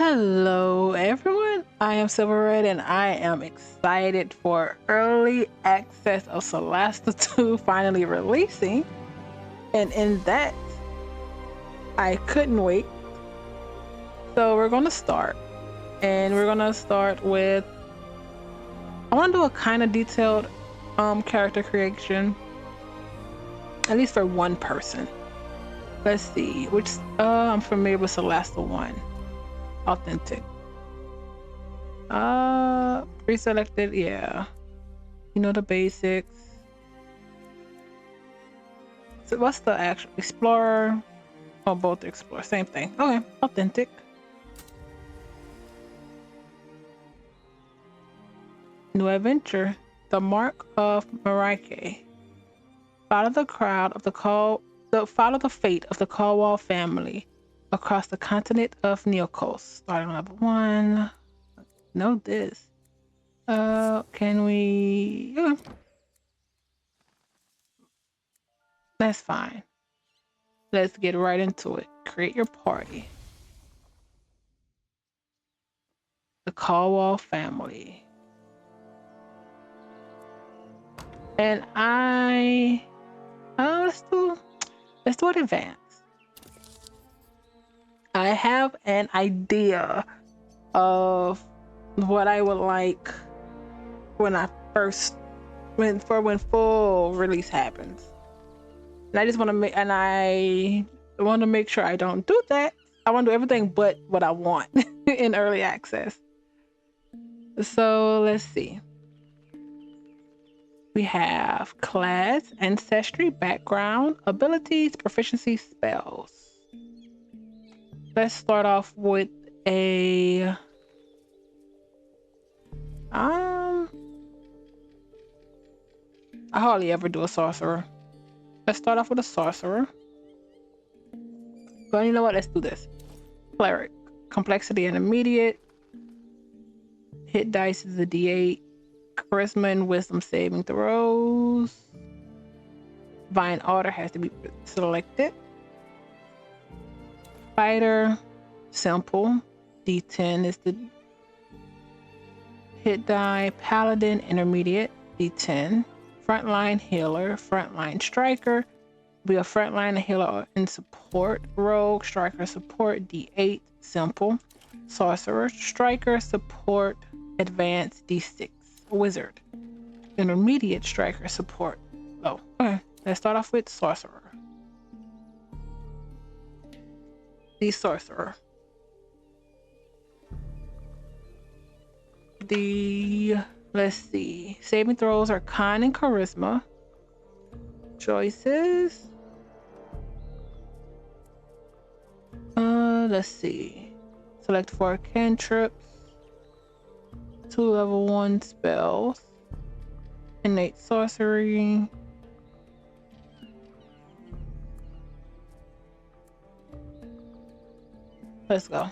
Hello everyone, I am Silver Red and I am excited for early access of Solasta II finally releasing. And in that, I couldn't wait. So we're gonna start. And we're gonna start with, I wanna do a kind of detailed character creation. At least for one person. Let's see, which I'm familiar with Solasta I. Authentic. Pre-selected, yeah. You know the basics. So what's the actual explorer? Oh, both explorer, same thing. Okay, authentic. New adventure. The Mark of Marike. Follow the crowd of follow the fate of the Caldwell family across the continent of Neokos. Starting level 1. Know this. Can we? Yeah. That's fine. Let's get right into it. Create your party. The Caldwell family. And let's do it advanced. I have an idea of what I would like when when full release happens. And I just want to make sure I don't do that. I want to do everything but what I want in early access. So let's see. We have class, ancestry, background, abilities, proficiency, spells. Let's start off with a I hardly ever do a sorcerer. Let's start off with a sorcerer. But you know what? Let's do this. Cleric. Complexity intermediate. Hit dice is a D8. Charisma and wisdom saving throws. Divine order has to be selected. Fighter. Simple. D10 is the hit die. Paladin intermediate. D10. Frontline healer. Frontline striker. Be a frontline healer in support. Rogue striker support. D8. Simple. Sorcerer striker support. Advanced D6. Wizard. Intermediate striker support. Oh, okay. Let's start off with sorcerer. The sorcerer. Let's see. Saving throws are con and charisma. Choices. Let's see. Select 4 cantrips. 2 level 1 spells. Innate sorcery. Let's go.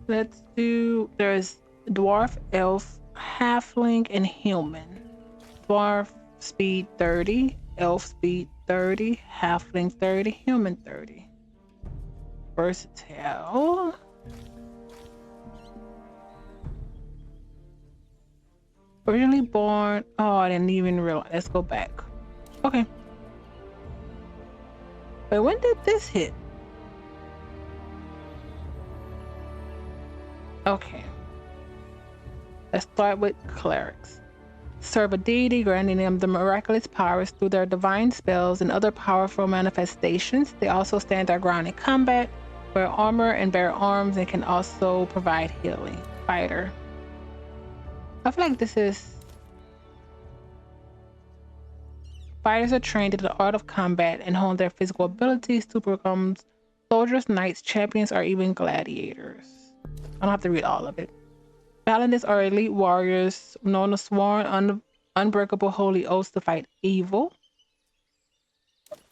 Let's do, there's dwarf, elf, halfling, and human. Dwarf speed 30, elf speed 30, halfling 30, human 30. Versatile. Originally born, oh, I didn't even realize. Let's go back. Okay. But when did this hit? Okay. Let's start with clerics. Serve a deity, granting them the miraculous powers through their divine spells and other powerful manifestations. They also stand their ground in combat, wear armor and bear arms, and can also provide healing. Fighter. I feel like this is... Fighters are trained in the art of combat and hone their physical abilities to become soldiers, knights, champions, or even gladiators. I don't have to read all of it. Paladins are elite warriors known as sworn unbreakable holy oaths to fight evil.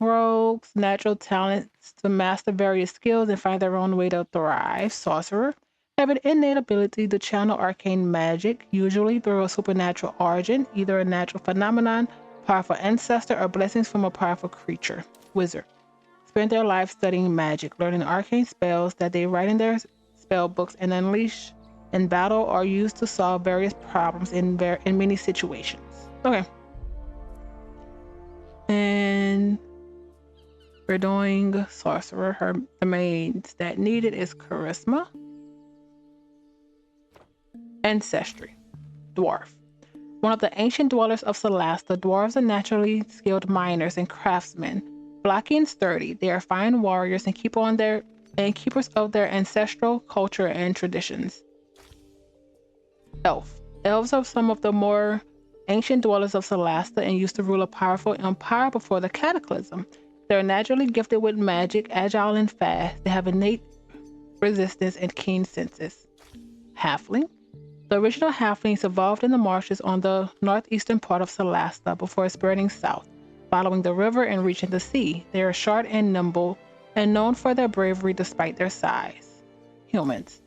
Rogues, natural talents to master various skills and find their own way to thrive. Sorcerer have an innate ability to channel arcane magic, usually through a supernatural origin, either a natural phenomenon powerful ancestor, or blessings from a powerful creature. Wizard. Spend their life studying magic, learning arcane spells that they write in their spell books and unleash in battle or use to solve various problems in many situations. Okay. And we're doing sorcerer. The main stat needed is charisma. Ancestry. Dwarf. One of the ancient dwellers of Solasta, dwarves are naturally skilled miners and craftsmen. Blocky and sturdy, they are fine warriors and keepers of their ancestral culture and traditions. Elf. Elves are some of the more ancient dwellers of Solasta and used to rule a powerful empire before the cataclysm. They are naturally gifted with magic, agile and fast. They have innate resistance and keen senses. Halfling. The original halflings evolved in the marshes on the northeastern part of Solasta before spreading south, following the river and reaching the sea. They are short and nimble and known for their bravery despite their size. Humans.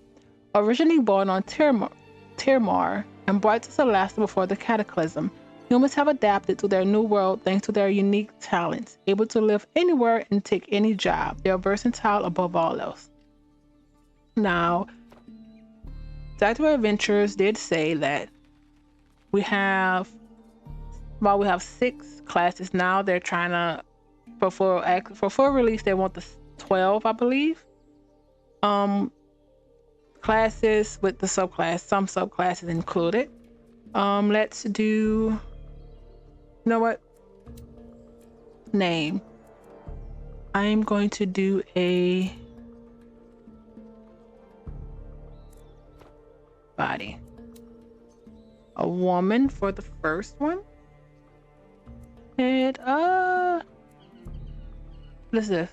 Originally born on Tirmar and brought to Solasta before the cataclysm, humans have adapted to their new world thanks to their unique talents, able to live anywhere and take any job. They are versatile above all else. Now, Dr. Adventures did say that we have 6 classes now. They're trying to, for full release, they want the 12, I believe. Classes with the subclass, some subclasses included. Let's do, you know what? Name. I'm going to do a body. A woman for the first one. And what is this?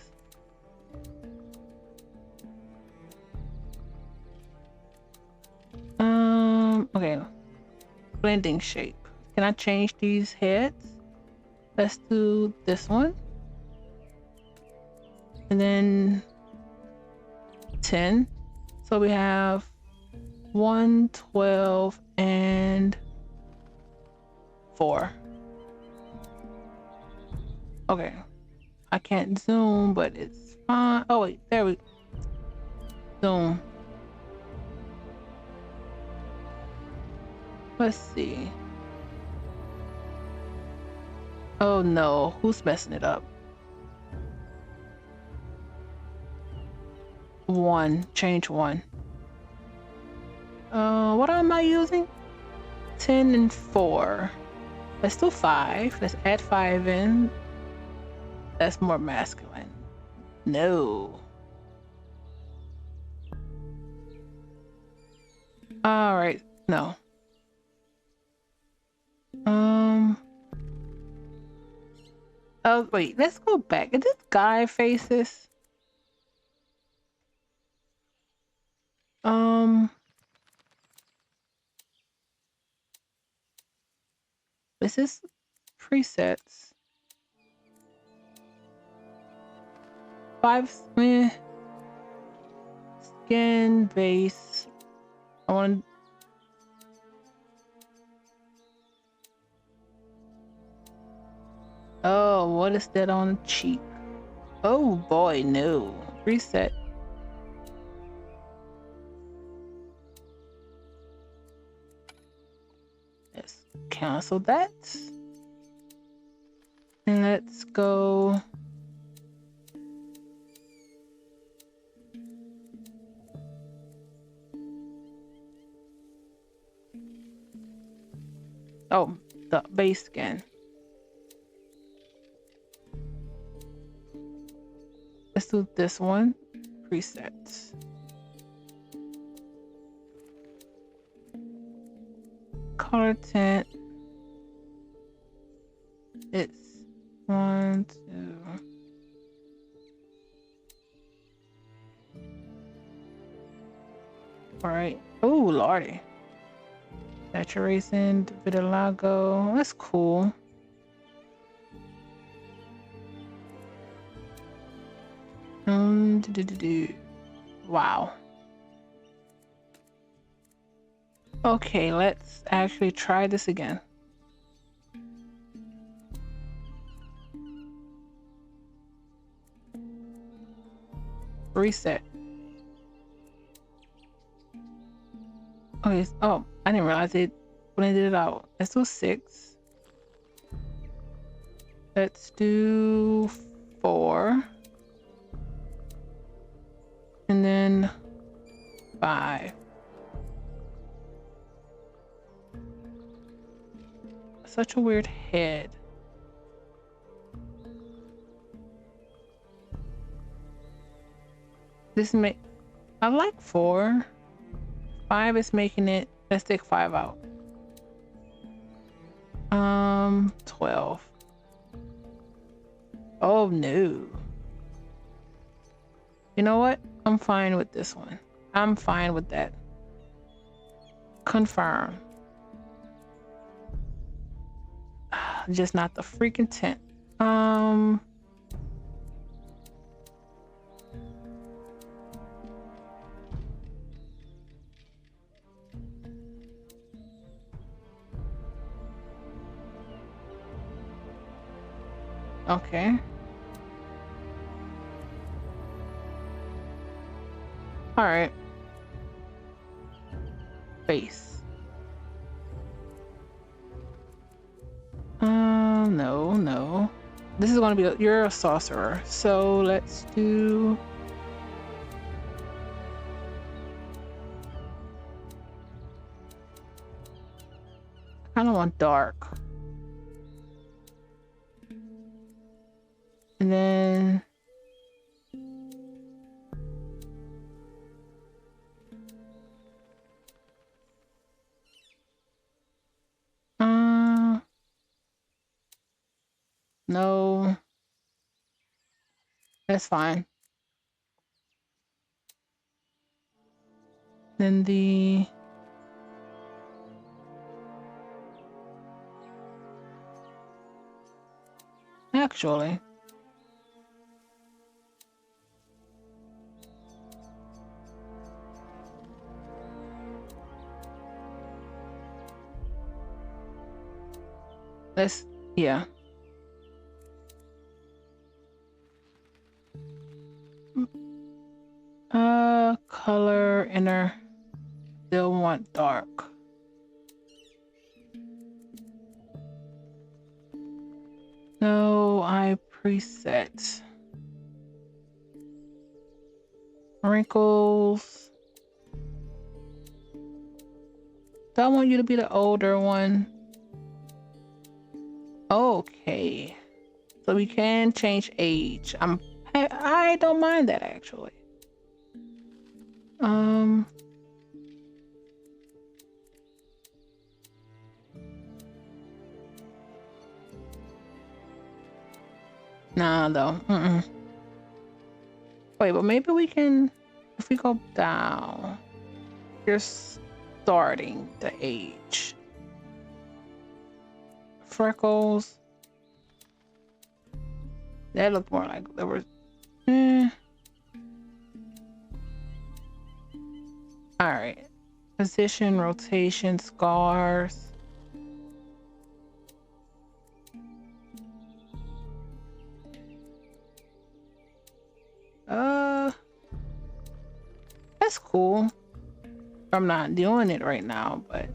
Okay. Blending shape. Can I change these heads? Let's do this one. And then 10. So we have 1, 12, and 4. Okay. I can't zoom, but it's fine. Oh wait, there we zoom. Let's see. Oh no, who's messing it up? 1, change 1. What am I using? 10 and 4. Let's do 5. Let's add 5 in. That's more masculine. No. All right, no. Oh wait, let's go back. Is this guy faces? This is presets. 5 skin base. I want. Oh, what is that on the cheek? Oh boy, no. Reset. Let's cancel that. And let's go. Oh, the base skin. Let's do this one. Presets. Color tint. It's 1, 2. All right. Oh, lordy. Saturation, vitiligo. That's cool. Wow. Okay, let's actually try this again. Reset. Okay. Oh, I didn't realize it when I did it out. Let's do 6. Let's do 4. And then 5. Such a weird head. This make I like 4. 5 is making it. Let's take 5 out. 12. Oh no. You know what? I'm fine with this one. I'm fine with that. Confirm. Just not the freaking tent. Okay. All right. Face. No. This is going to be you're a sorcerer. So let's do I kind of want dark. And then no. That's fine. Then the actually let's yeah. Color inner. Still want dark. No, I preset. Wrinkles. Do I want you to be the older one? Okay. So we can change age. I don't mind that actually. Nah, though. Wait, but maybe we can, if we go down, you're starting the age. Freckles. That looked more like there was. All right. Position, rotation, scars. That's cool. I'm not doing it right now, but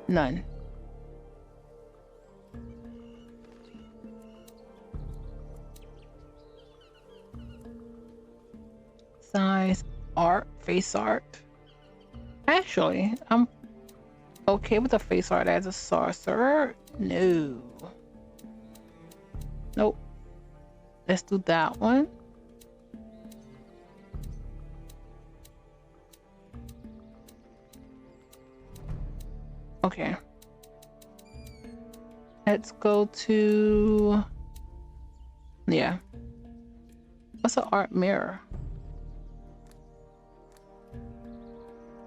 none. Size, art, face art. Actually, I'm okay with the face art as a sorcerer. No. Nope. Let's do that one. Okay. Let's go to... Yeah. What's an art mirror?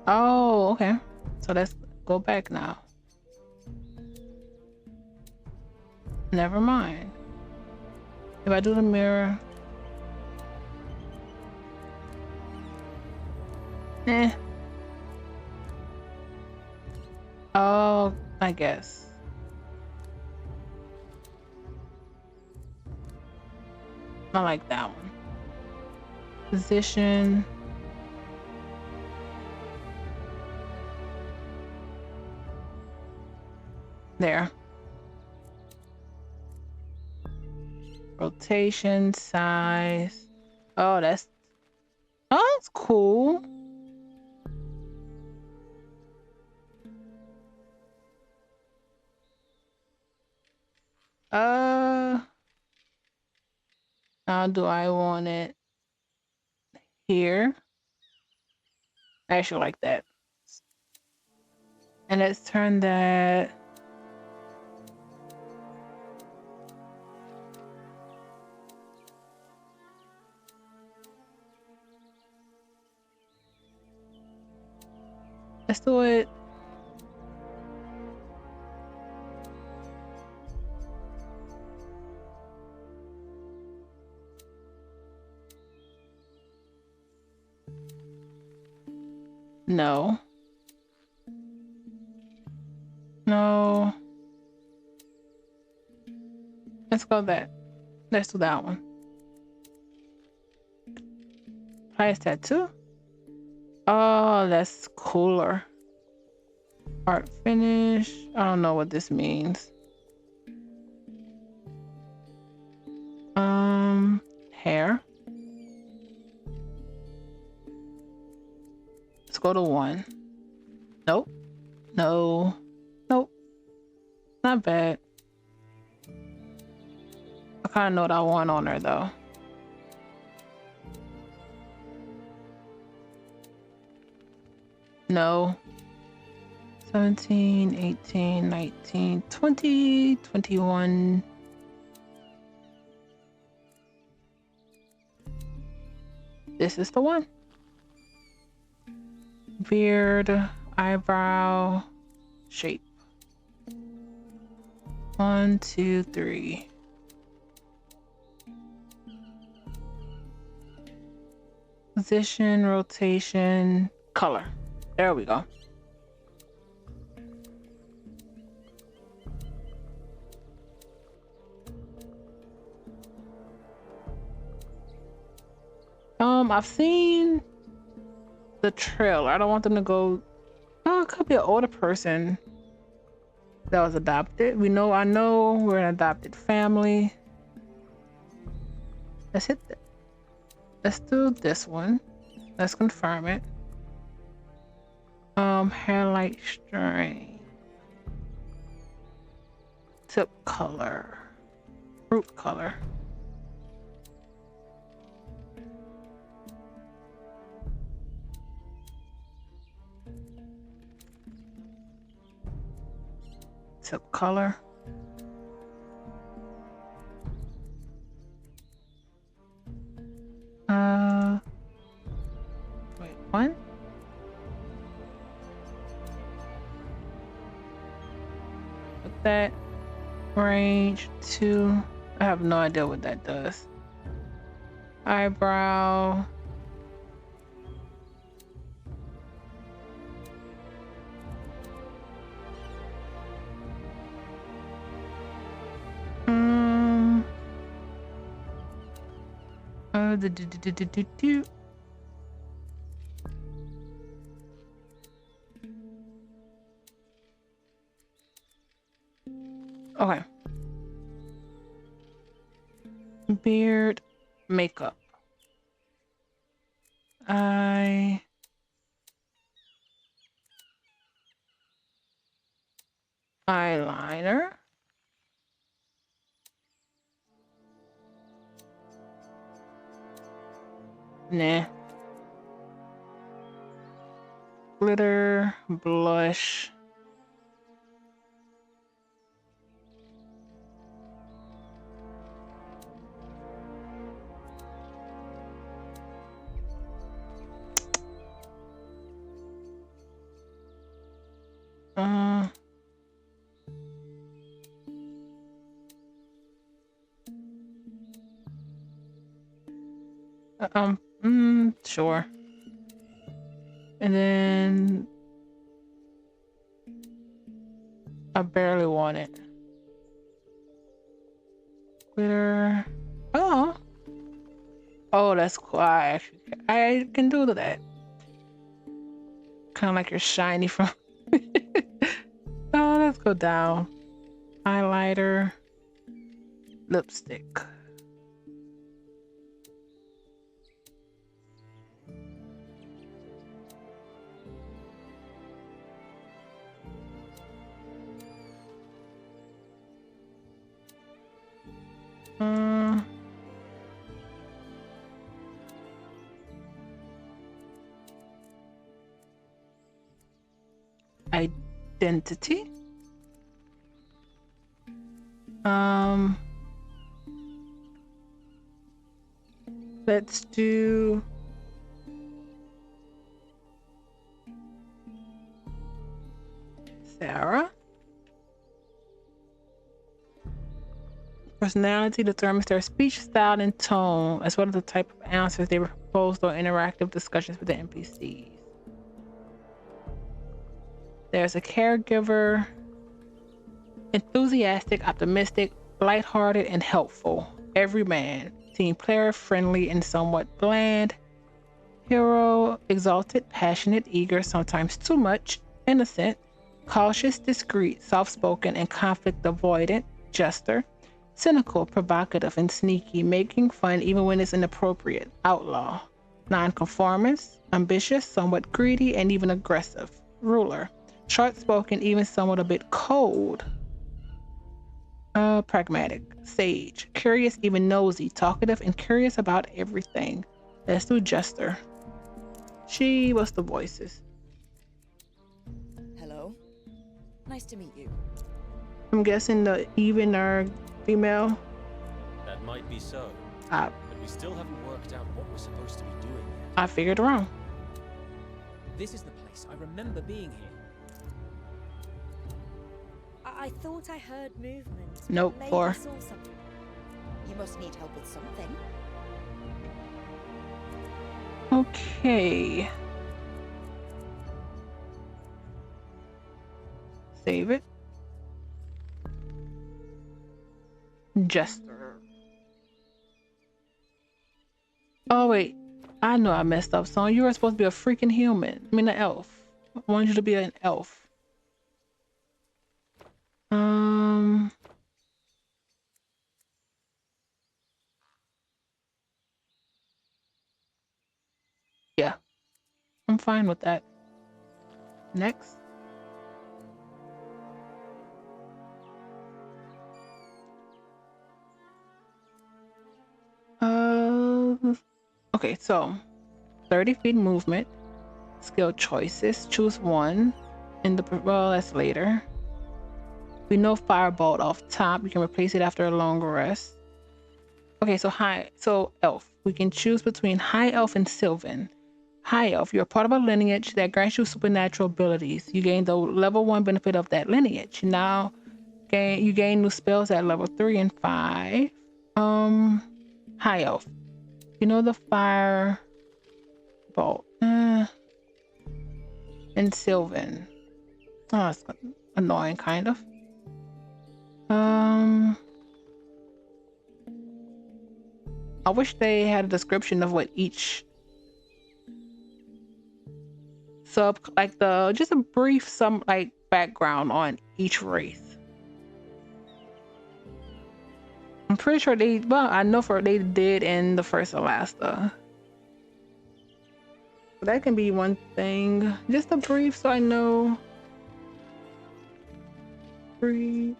Oh, okay. So let's go back now. Never mind. If I do the mirror... Oh, I guess. I like that one. Position. There. Rotation, size. Oh, that's cool. How do I want it here? I actually like that. And let's turn that. Let's do it. No. No. Let's go that. Let's do that one. Highest tattoo. Oh, that's cooler. Art finish. I don't know what this means. Hair. Let's go to 1. Nope. No. Nope. Not bad. I kind of know what I want on her though. No. 17, 18, 19, 20, 21. This is the one. Beard, eyebrow, shape. 1, 2, 3. Position, rotation, color. There we go. I've seen the trailer. I don't want them to go. Oh, it could be an older person that was adopted. I know we're an adopted family. Let's hit that. Let's do this one. Let's confirm it. Hairlight string. Tip color. Fruit color. Tip color. Wait, 1? Put that. Range 2. I have no idea what that does. Eyebrow. Okay. Beard, makeup. Eyeliner. Nah. Glitter, blush. Sure. And then I barely want it. Glitter. Oh, Oh, that's cool. I can do that. Kind of like you're shiny from. Let's go down. Highlighter, lipstick. Identity. Let's do Sarah. Personality determines their speech style and tone, as well as the type of answers they propose or interactive discussions with the NPCs. There's a caregiver, enthusiastic, optimistic, lighthearted, and helpful. Everyman, team player, friendly and somewhat bland. Hero, exalted, passionate, eager, sometimes too much, innocent, cautious, discreet, soft-spoken, and conflict avoidant. Jester, cynical, provocative, and sneaky, making fun even when it's inappropriate. Outlaw, nonconformist, ambitious, somewhat greedy, and even aggressive. Ruler, short-spoken, even somewhat a bit cold. Pragmatic, sage, curious, even nosy, talkative, and curious about everything. Let's do Jester. What's the voices? Hello. Nice to meet you. I'm guessing the even are female. That might be so. But we still haven't worked out what we're supposed to be doing yet. I figured wrong. This is the place. I remember being here. I thought I heard movement. Nope, Maybe 4. I saw something. You must need help with something. Okay. Save it. Jester. Oh wait, I know I messed up. So you were supposed to be a freaking human. I mean, an elf. I wanted you to be an elf. Yeah, I'm fine with that. Next. Okay, so 30 feet movement, skill choices, choose one. Well, that's later. We know firebolt off top. You can replace it after a long rest. Okay, so elf. We can choose between high elf and Sylvan. High elf, you're part of a lineage that grants you supernatural abilities. You gain the level 1 benefit of that lineage. Now, you gain new spells at level 3 and 5. High elf. You know the fire bolt. And Sylvan. Oh, it's annoying, kind of. I wish they had a description of what each just a brief background on each race. I'm pretty sure I know they did in the first Solasta. So that can be one thing. Just a brief so I know. Brief.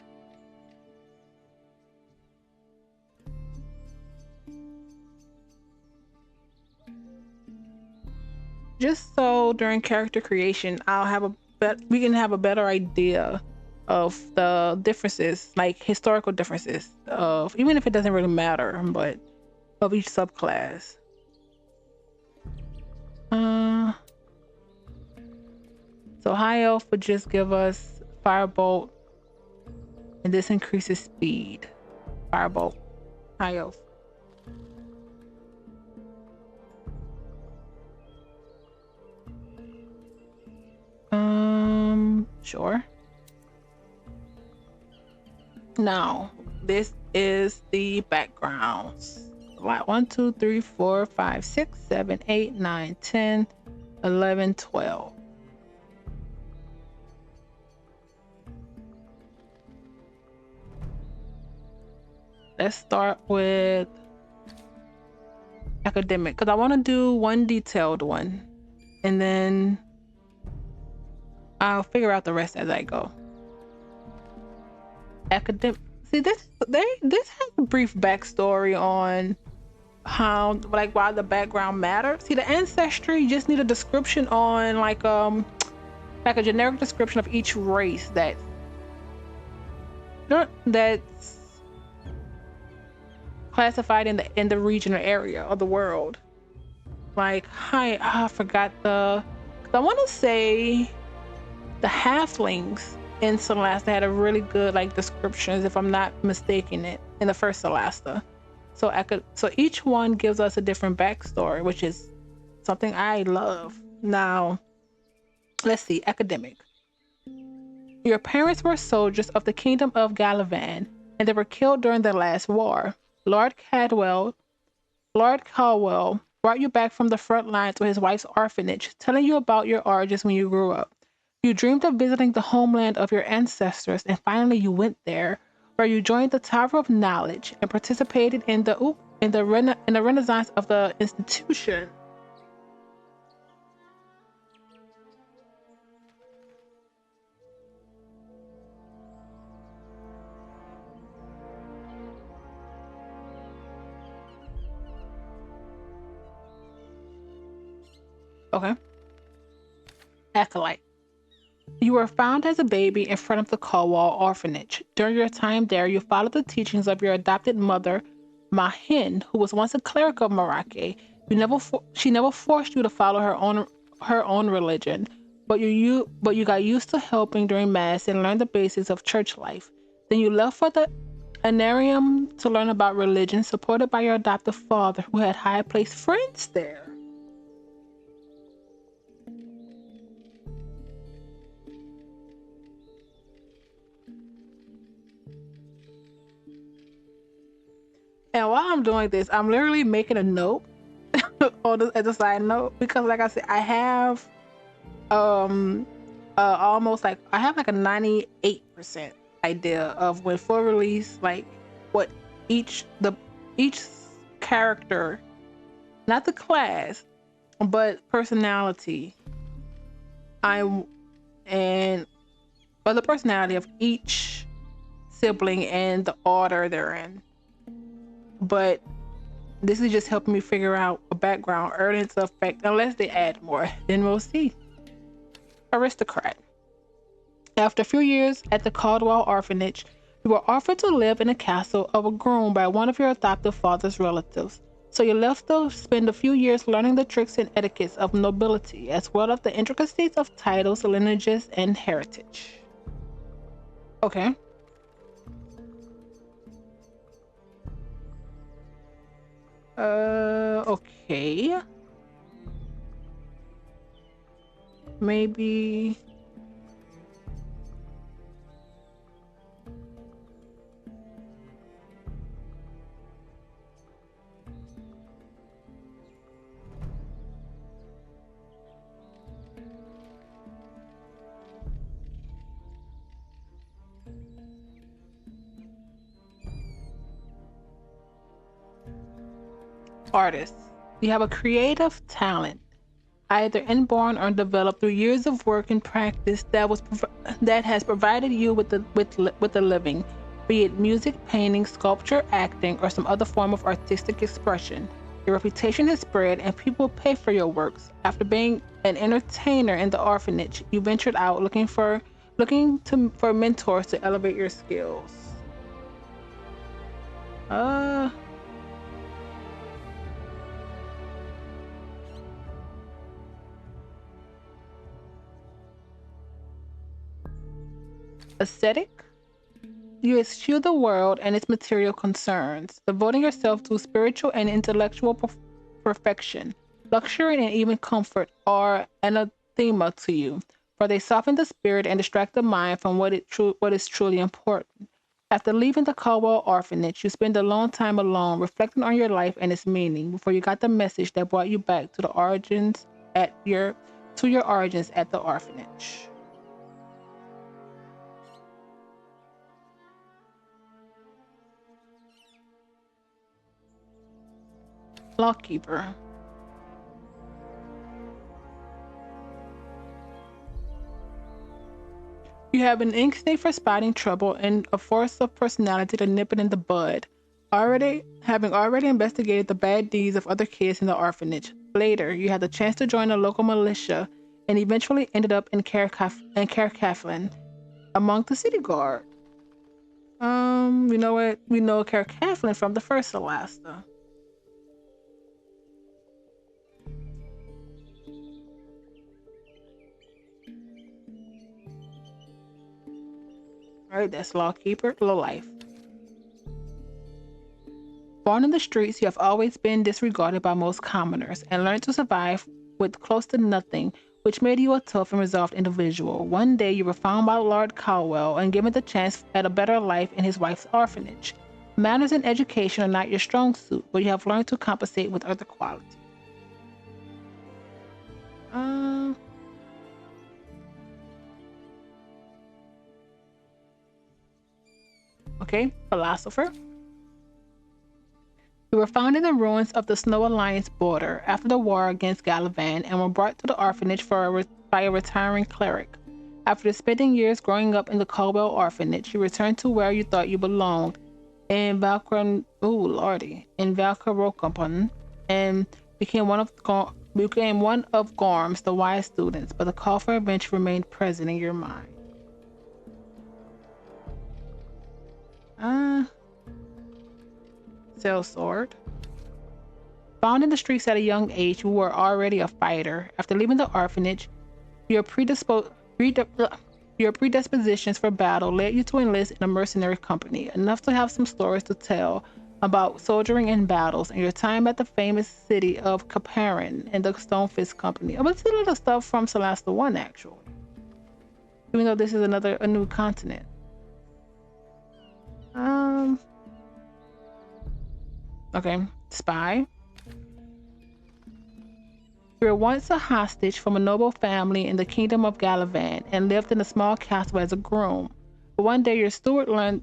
Just so during character creation, we can have a better idea of the differences, like historical differences of, even if it doesn't really matter, but of each subclass. So high elf would just give us firebolt, and this increases speed. Firebolt, high elf. Sure. Now, this is the backgrounds. a lot. 1, 2, 3, 4, 5, 6, 7, 8, 9, 10, 11, 12. Let's start with academic, because I want to do one detailed one, and then I'll figure out the rest as I go. Academic. See, this has a brief backstory on how, like, why the background matters. See, the ancestry, you just need a description on like a generic description of each race that's classified in the region or area of the world. Like, I forgot I want to say the halflings in Solasta had a really good like descriptions, if I'm not mistaken, it in the first Solasta. So each one gives us a different backstory, which is something I love. Now, let's see, academic. Your parents were soldiers of the kingdom of Galavan, and they were killed during the last war. Lord Caldwell brought you back from the front lines to his wife's orphanage, telling you about your origins when you grew up. You dreamed of visiting the homeland of your ancestors, and finally you went there, where you joined the Tower of Knowledge and participated in the renaissance of the institution. Okay. Acolyte. You were found as a baby in front of the Caldwell orphanage. During your time there, you followed the teachings of your adopted mother, Mahin, who was once a cleric of Marake. She never forced you to follow her own religion, but you got used to helping during mass and learned the basics of church life. Then you left for the Anarium to learn about religion, supported by your adoptive father, who had high-placed friends there. And while I'm doing this, I'm literally making a note as a side note, because like I said, I have almost like I have like a 98% idea of when full release, like what each character, not the class, but personality, or the personality of each sibling and the order they're in. But this is just helping me figure out a background early into effect, unless they add more, then we'll see. Aristocrat. After a few years at the Caldwell orphanage, you were offered to live in a castle of a groom by one of your adoptive father's relatives. So you left to spend a few years learning the tricks and etiquettes of nobility, as well as the intricacies of titles, lineages, and heritage. Okay. Okay. Maybe. Artist. You have a creative talent, either inborn or developed through years of work and practice that has provided you with a living, be it music, painting, sculpture, acting, or some other form of artistic expression. Your reputation has spread, and people pay for your works. After being an entertainer in the orphanage, you ventured out looking for mentors to elevate your skills. Aesthetic. You eschew the world and its material concerns, devoting yourself to spiritual and intellectual perfection. Luxury and even comfort are anathema to you, for they soften the spirit and distract the mind from what is truly important. After leaving the Caldwell orphanage, you spend a long time alone, reflecting on your life and its meaning before you got the message that brought you back to the origins your origins at the orphanage. Lockkeeper. You have an instinct for spotting trouble and a force of personality to nip it in the bud. Having already investigated the bad deeds of other kids in the orphanage, later you had the chance to join a local militia and eventually ended up in Carcathlin among the city guard. You know what? We know Carcathlin from the first Solasta. Right, that's Lawkeeper, low life. Born in the streets, you have always been disregarded by most commoners and learned to survive with close to nothing, which made you a tough and resolved individual. One day, you were found by Lord Caldwell and given the chance at a better life in his wife's orphanage. Manners and education are not your strong suit, but you have learned to compensate with other qualities. Okay, philosopher. You were found in the ruins of the Snow Alliance border after the war against Galavan and were brought to the orphanage by a retiring cleric. After spending years growing up in the Caldwell orphanage, you returned to where you thought you belonged, in Valkyrokampan, and became one of Gorm's the wise students, but the call for adventure remained present in your mind. Sellsword. Found in the streets at a young age, you were already a fighter. After leaving the orphanage, your predispositions for battle led you to enlist in a mercenary company, enough to have some stories to tell about soldiering in battles and your time at the famous city of Caparin and the Stonefist Company. But it's a lot of stuff from Solasta I, actually. Even though this is a new continent. Okay, spy. You were once a hostage from a noble family in the kingdom of Galavan and lived in a small castle as a groom. But one day your steward learned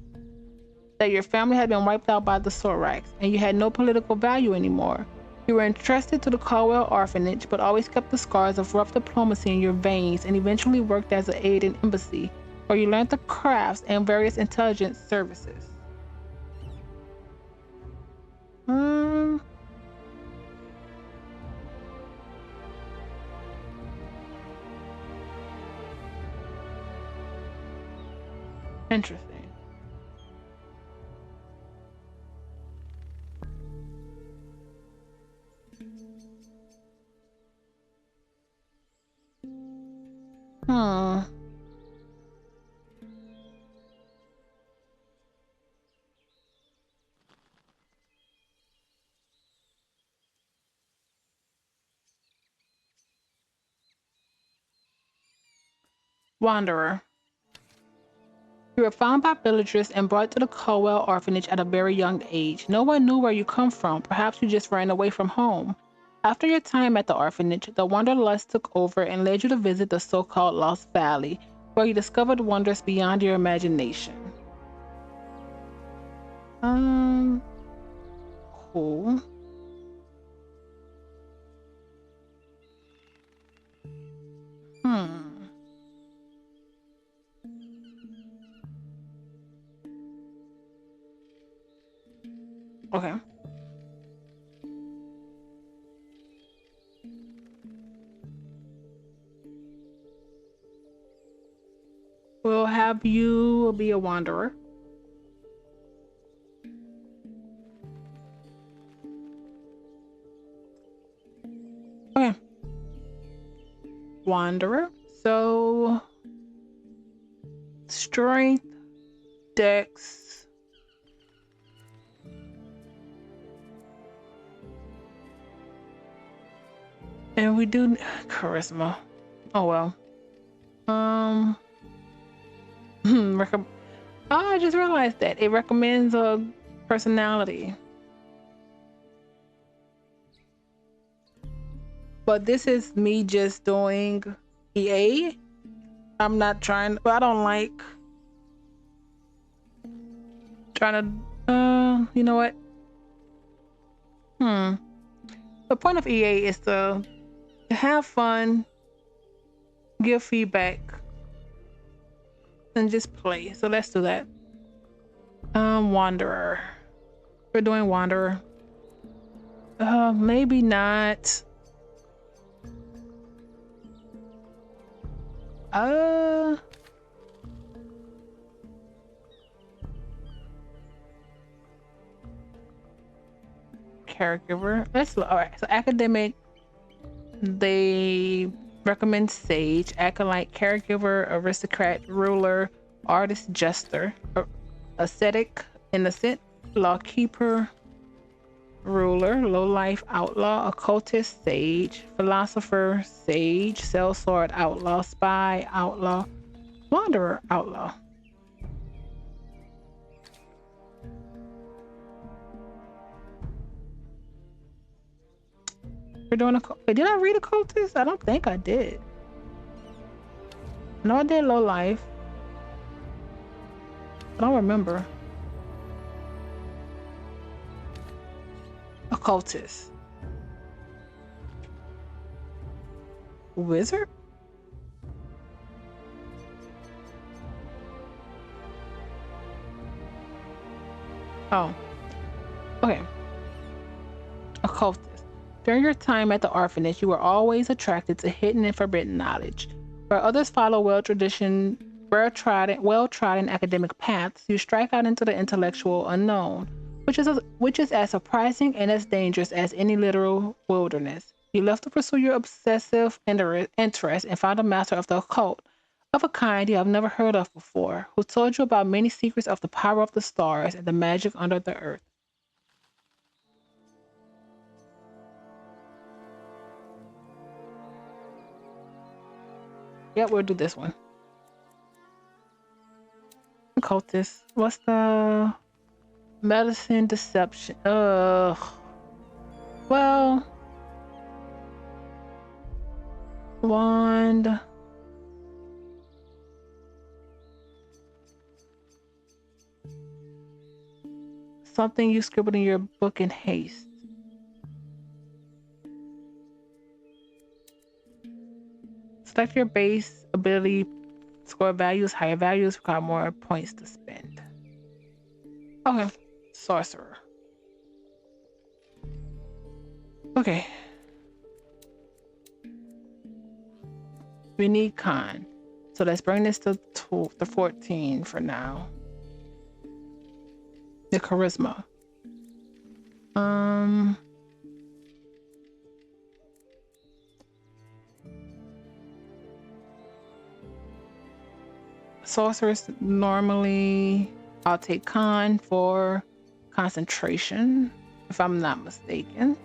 that your family had been wiped out by the Soraks and you had no political value anymore. You were entrusted to the Caldwell orphanage, but always kept the scars of rough diplomacy in your veins and eventually worked as an aide in embassy, where you learned the crafts and various intelligence services. Interesting. Wanderer. You were found by villagers and brought to the Caldwell orphanage at a very young age. No one knew where you come from. Perhaps you just ran away from home. After your time at the orphanage, the wanderlust took over and led you to visit the so-called Lost Valley, where you discovered wonders beyond your imagination. Cool. Okay. We'll have you be a wanderer. Okay. Wanderer. So, strength, dex. And we do charisma. Oh well. Oh, I just realized that it recommends a personality. But this is me just doing EA. I'm not trying, well, I don't like trying to, you know what? The point of EA is to have fun, give feedback, and just play. So let's do that. Wanderer. We're doing Wanderer. Maybe not. Caregiver. Let's look. All right. So academic, they recommend sage, acolyte, caregiver, aristocrat, ruler, artist, jester, ascetic, innocent, lawkeeper, ruler, low life, outlaw, occultist, sage, philosopher, sage, sellsword, outlaw, spy, outlaw, wanderer, outlaw. We're doing wait, did I read occultist? I don't think I did. No, I did low life. I don't remember. Occultist. Wizard? Oh. Okay. Occultist. During your time at the orphanage, you were always attracted to hidden and forbidden knowledge. Where others follow well-trodden academic paths, you strike out into the intellectual unknown, which is as surprising and as dangerous as any literal wilderness. You left to pursue your obsessive interest and found a master of the occult, of a kind you have never heard of before, who told you about many secrets of the power of the stars and the magic under the earth. Yep, we'll do this one. Cultist. What's the medicine deception? Well, wand. Something you scribbled in your book in haste. Select your base ability score values. Higher values require more points to spend. Okay. Sorcerer. Okay. We need con. So let's bring this to 14 for now. The charisma. Sorcerers normally, I'll take con for concentration, if I'm not mistaken.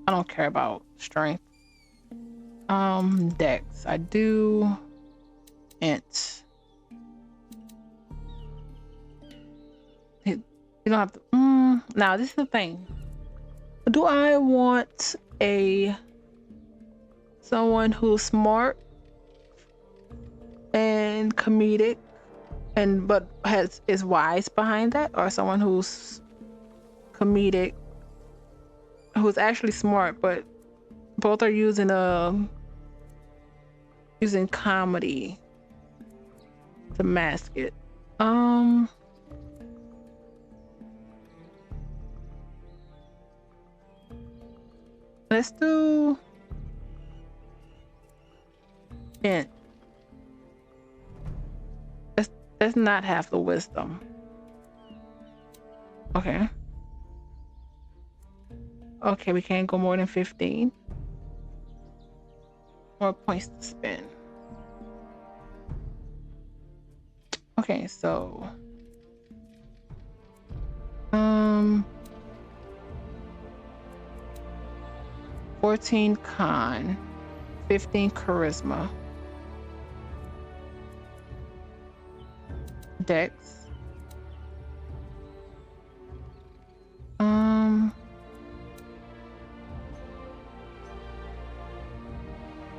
I don't care about strength. Dex, I do. Int. You don't have to. Now this is the thing. Do I want someone who's smart and comedic, but is wise behind that, or someone who's comedic, who's actually smart, but both are using comedy to mask it? Let's do int. Let's not have the wisdom. Okay. Okay, we can't go more than 15. More points to spend. Okay, so Um, 14 con, 15 charisma, dex.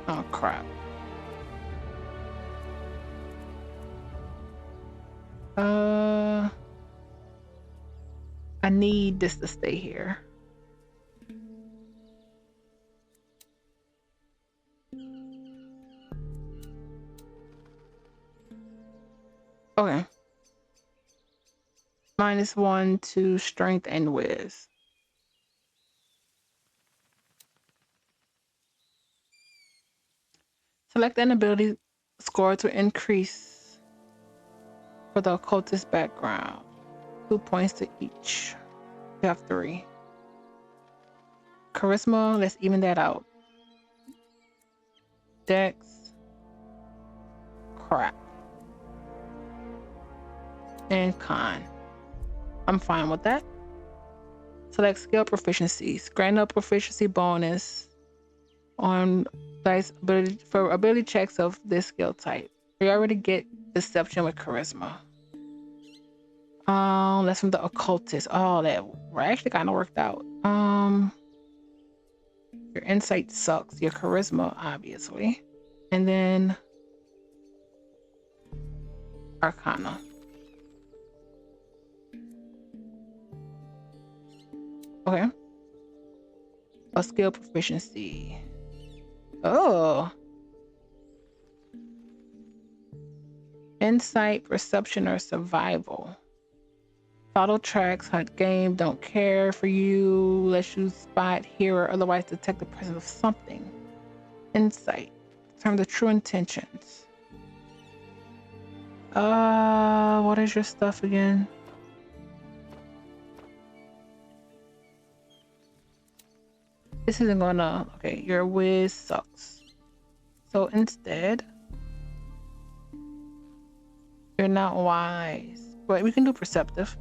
Oh crap. I need this to stay here. Okay. -1 to strength and whiz. Select an ability score to increase for the occultist background. 2 points to each. You have 3. Charisma, let's even that out. Dex. Crap. And con. I'm fine with that. Select skill proficiencies. Grant a proficiency bonus on dice ability for ability checks of this skill type. We already get deception with charisma. That's from the occultist. Oh, that actually kind of worked out. Your insight sucks. Your charisma, obviously, and then arcana. Okay. A skill proficiency. Oh. Insight, perception, or survival. Follow tracks, hunt game, don't care for you, lets you spot, hear, or otherwise detect the presence of something. Insight. Determine the true intentions. What is your stuff again? This isn't gonna, okay, your whiz sucks. So instead, you're not wise. But we can do perceptive.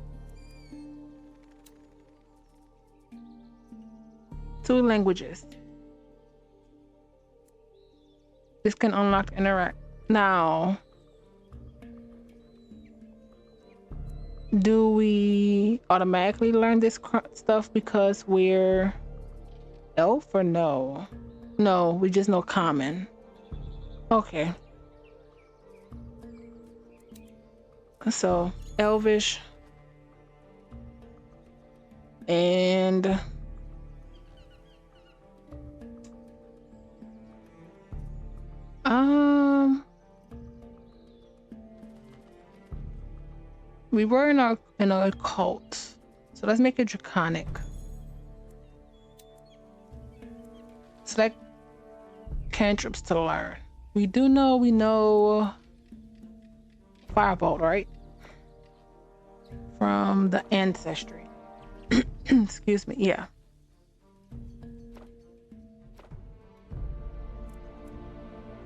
2 languages. This can unlock interact. Now, do we automatically learn this stuff because we're elf or no? No, we just know common. Okay. So, Elvish and we were in a cult, so let's make it draconic. Select cantrips to learn. We know firebolt, right? From the ancestry. Excuse me, yeah.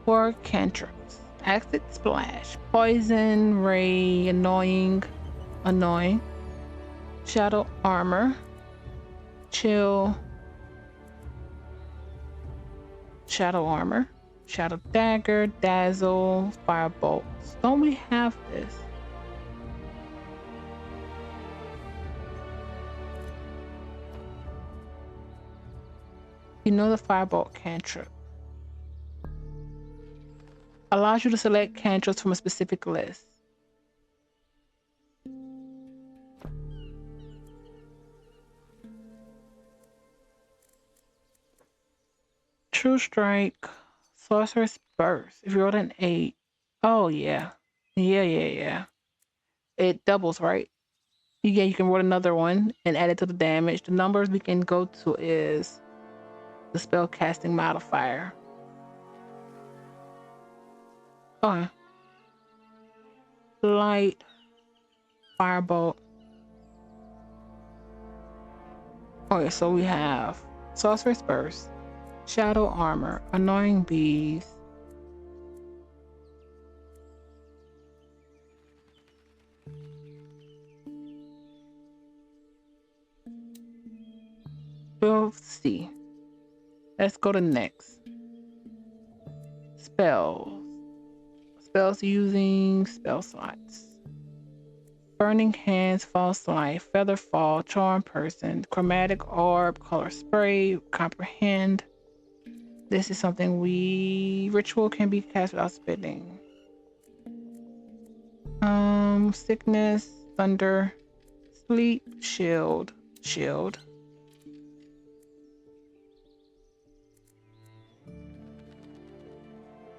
For cantrips. Acid splash. Poison, ray, annoying. Shadow armor. Chill. Shadow armor. Shadow dagger, dazzle, firebolt. Don't we have this? You know the firebolt cantrip. Allows you to select cantrips from a specific list. True Strike, Sorcerer's Burst. If you rolled an 8. Oh, yeah. Yeah. It doubles, right? Yeah, you can roll another one and add it to the damage. The numbers we can go to is the spell casting modifier. Okay. Light, firebolt. Okay, so we have Sorcerer's Burst, Shadow Armor, Annoying Bees, we'll see. Let's go to next. Spells. Spells using spell slots. Burning Hands, False Life, Feather Fall, Charm Person, Chromatic Orb, Color Spray, Comprehend. This is something ritual can be cast without spending. Sickness, Thunder, Sleep, Shield.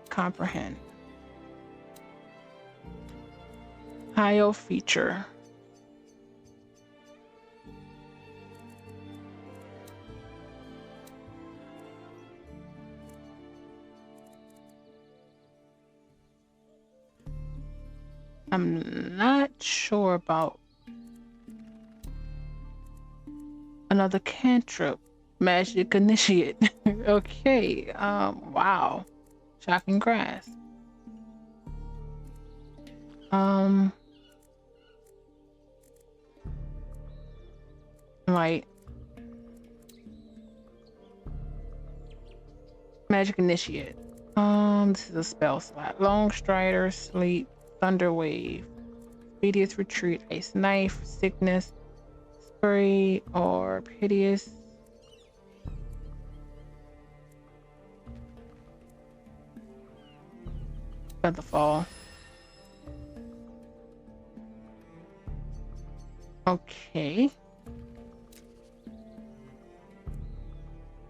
Comprehend. Hio feature. I'm not sure about another cantrip. Magic Initiate. Okay. Wow. Shocking Grasp. Right. Magic Initiate. This is a spell slot. Long Strider, Sleep, Thunder Wave, Speediest Retreat, Ice Knife, Sickness, Spray, or Piteous. Featherfall. Okay.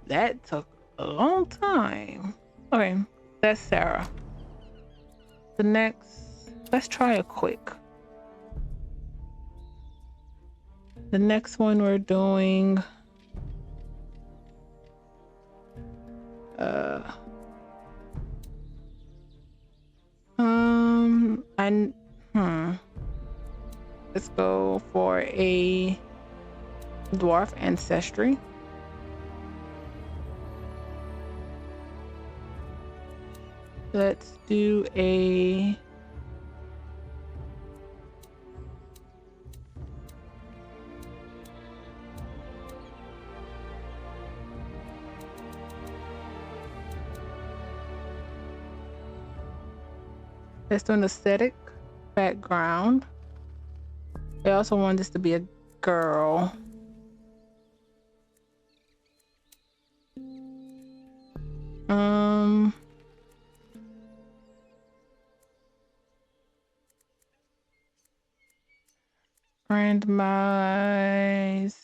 That took a long time. Okay, that's Sarah. The next, let's try a quick. The next one we're doing let's go for a dwarf ancestry. Let's do a an aesthetic background. I also want this to be a girl. Randomize.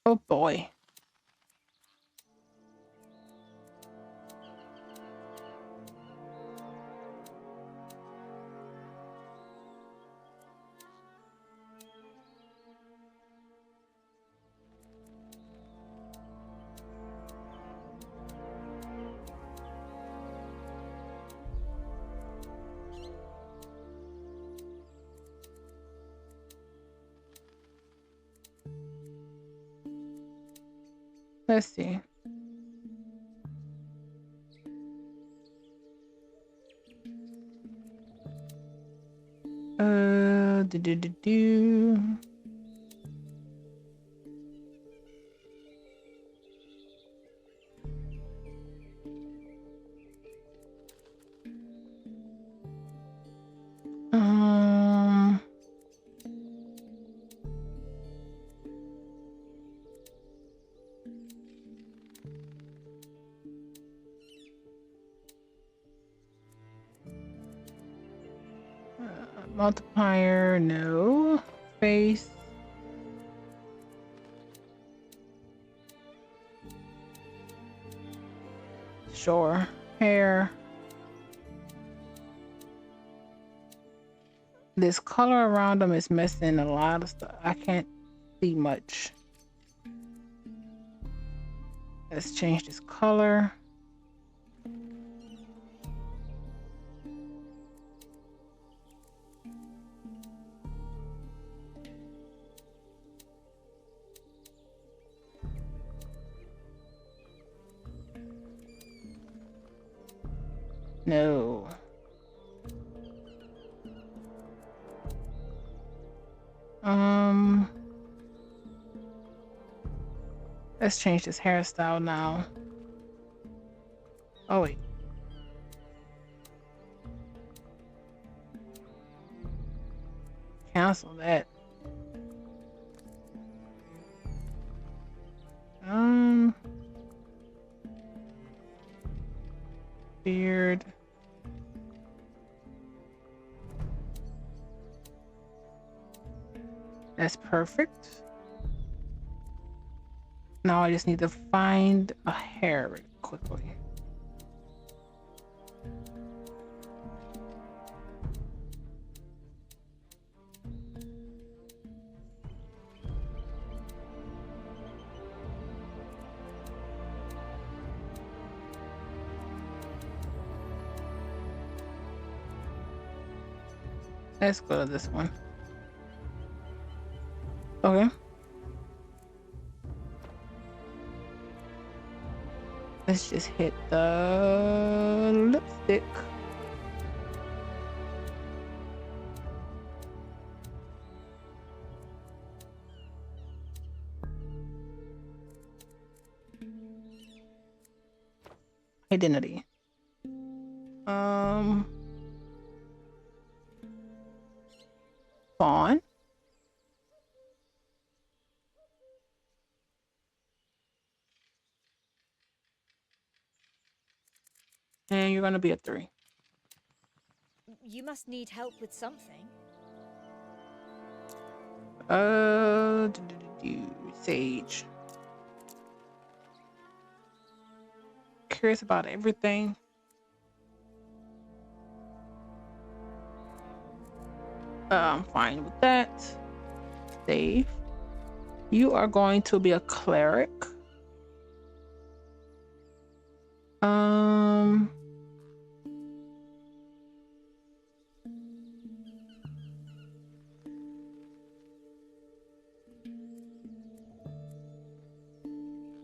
Oh boy. Let's see. Do. Multiplier, no. Face. Sure. Hair. This color around them is missing a lot of stuff. I can't see much. Let's change this color. No. Let's change this hairstyle now. Oh wait. Cancel that. Beard. That's perfect. Now I just need to find a hair really quickly. Let's go to this one. Okay. Let's just hit the lipstick. Identity. Fawn. And you're gonna be a 3. You must need help with something. Sage. Curious about everything. I'm fine with that. Save. You are going to be a cleric.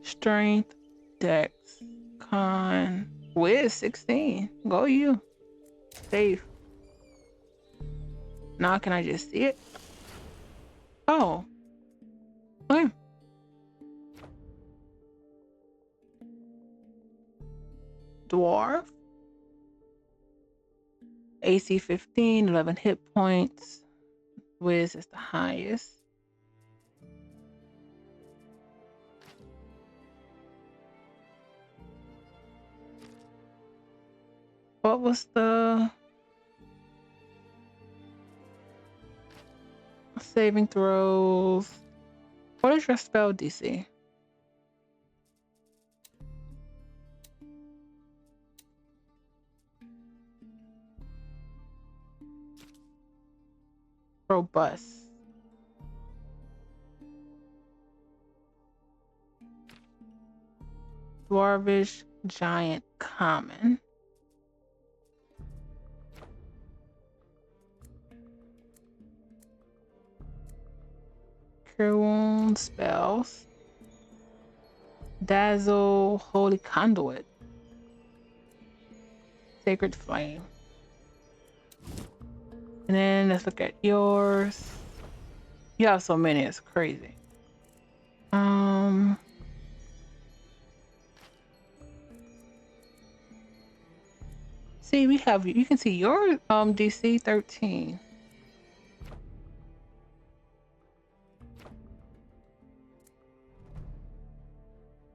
Strength, dex, con, wiz 16. Go you. Save. Now can I just see it? Oh. Okay. Dwarf. AC 15, 11 hit points. Wiz is the highest. What was the saving throws? What is your spell DC? Robust. Dwarvish, giant, common. Cure wound spells. Dazzle, holy conduit. Sacred flame. And then let's look at yours. You have so many, it's crazy. See, we have, you can see your DC 13.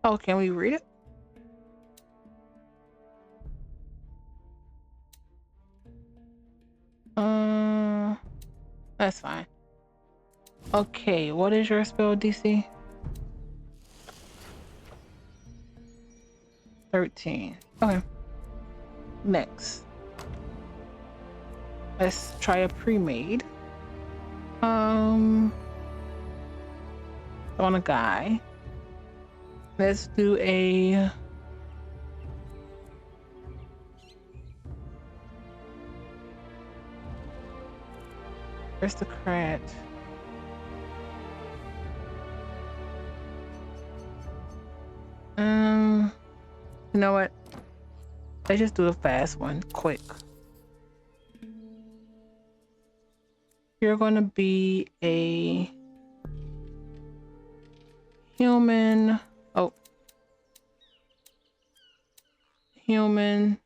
Oh, can we read it? That's fine. Okay, what is your spell DC? 13. Okay. Next. Let's try a pre-made. On a guy. Let's do a aristocrat. You know what? Let's just do a fast one, quick. You're gonna be a human. Oh, human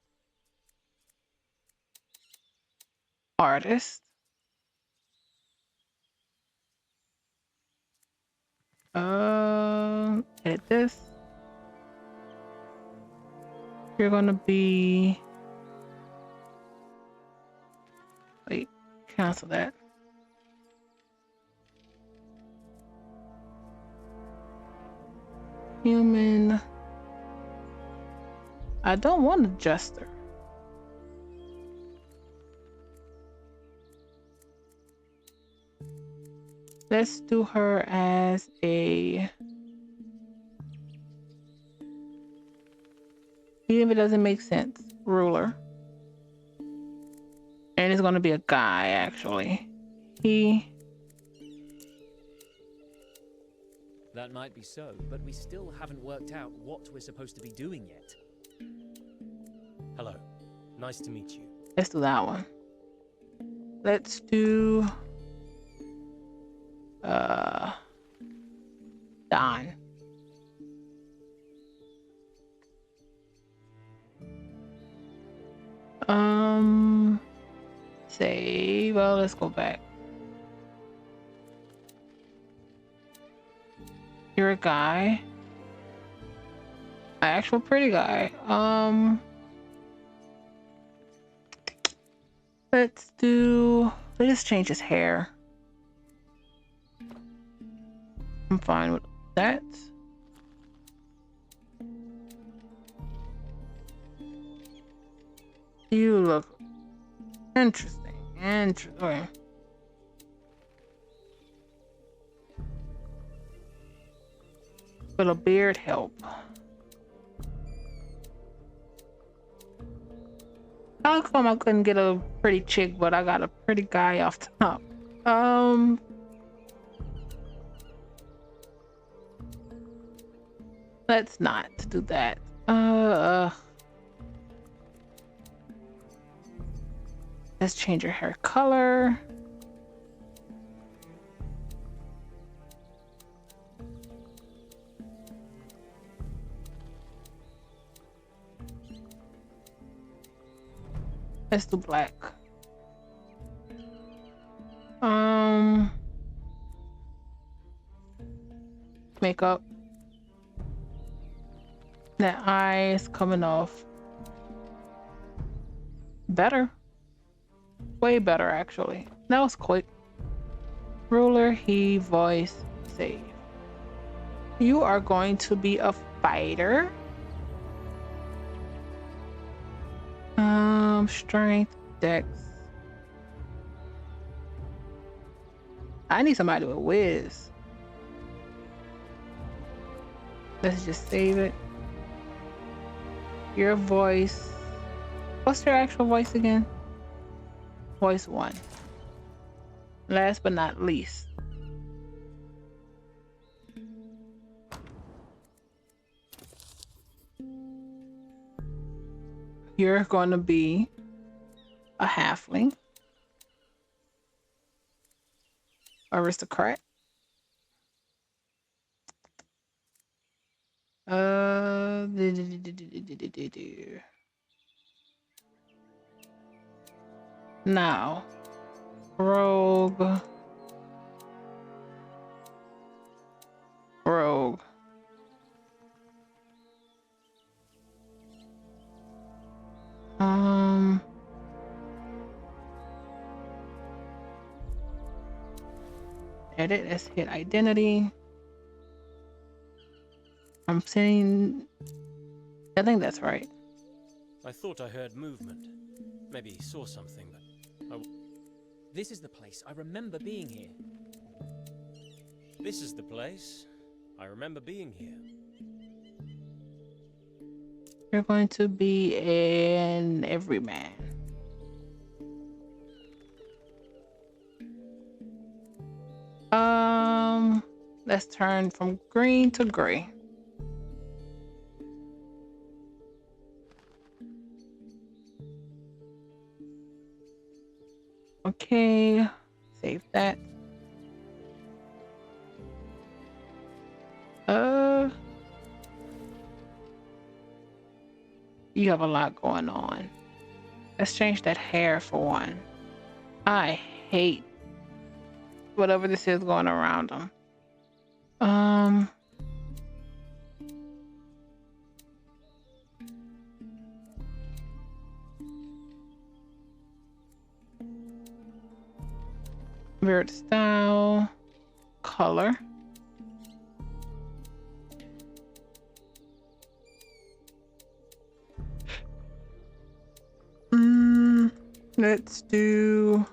artist. Edit this. You're gonna be. Wait, cancel that. Human. I don't want a jester. Let's do her as a. Even if it doesn't make sense, ruler. And it's going to be a guy, actually. That might be so, but we still haven't worked out what we're supposed to be doing yet. Hello. Nice to meet you. Let's do that one. Let's do Don. Save. Well, let's go back. You're a guy. An actual pretty guy. Let's just change his hair. I'm fine with that. You look interesting. Okay. Will a beard help? How come I couldn't get a pretty chick, but I got a pretty guy off top? Let's not do that. Let's change your hair color. Let's do black. Makeup. That eye is coming off. Better. Way better, actually. That was quick. Ruler, he, voice, save. You are going to be a fighter. Strength, dex. I need somebody with whiz. Let's just save it. Your voice. What's your actual voice again? Voice 1. Last but not least. You're going to be a halfling. Aristocrat. Now, rogue. Edit. Let's hit identity. I'm saying, I think that's right. I thought I heard movement. Maybe saw something, but This is the place. I remember being here. this is the place. I remember being here. You're going to be an everyman. Let's turn from green to gray. Okay, save that. You have a lot going on. Let's change that hair for one. I hate whatever this is going around them. Weird style, color. Let's do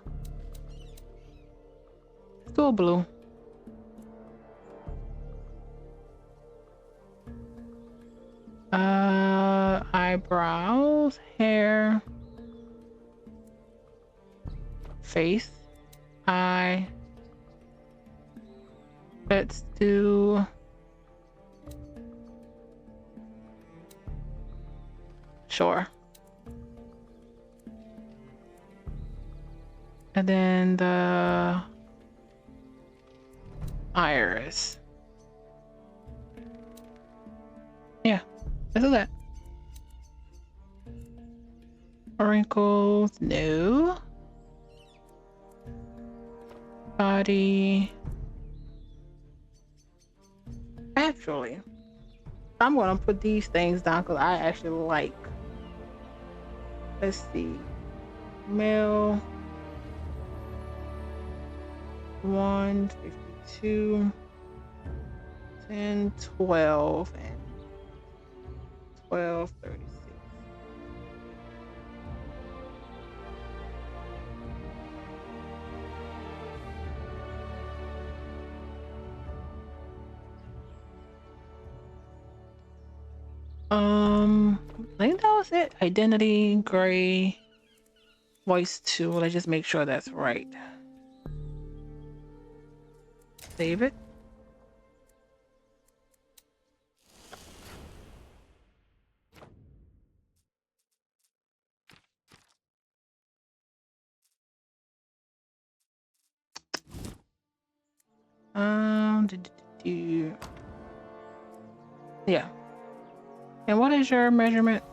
a blue. Eyebrows, hair, face, eye. Let's do sure. And then the iris. Yeah, let's do that. Wrinkles, no. Body. Actually, I'm gonna put these things down because I actually like. Let's see. Male. 152, 10, 12, and 12, 36. I think that was it. Identity, gray, voice 2. Let's just make sure that's right. Save it. Yeah. And what is your measurement?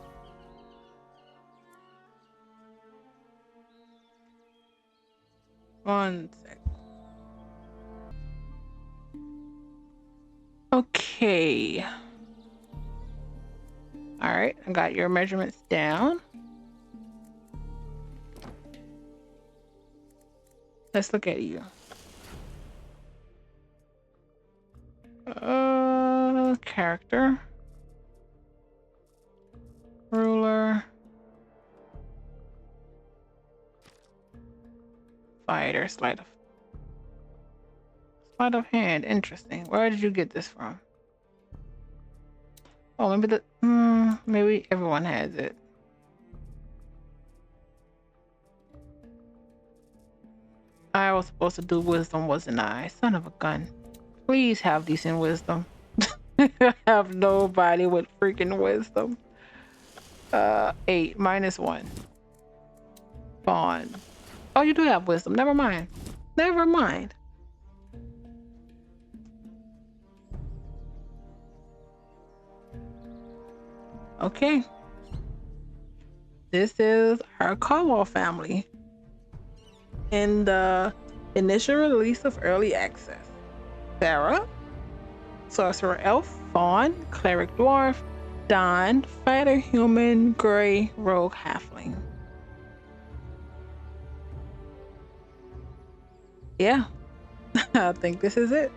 One sec. Okay. All right, I got your measurements down. Let's look at you. Character. Ruler. Fighter. Sleight of hand. Interesting. Where did you get this from? Oh, maybe maybe everyone has it. I was supposed to do wisdom, wasn't I? Son of a gun. Please have decent wisdom. I have nobody with freaking wisdom. 8 minus 1. Bond. Oh, you do have wisdom. Never mind. Never mind. Okay. This is our Caldwell family in the initial release of early access. Sarah, sorcerer elf, fawn, cleric dwarf, Don, fighter human, gray, rogue halfling. Yeah, I think this is it.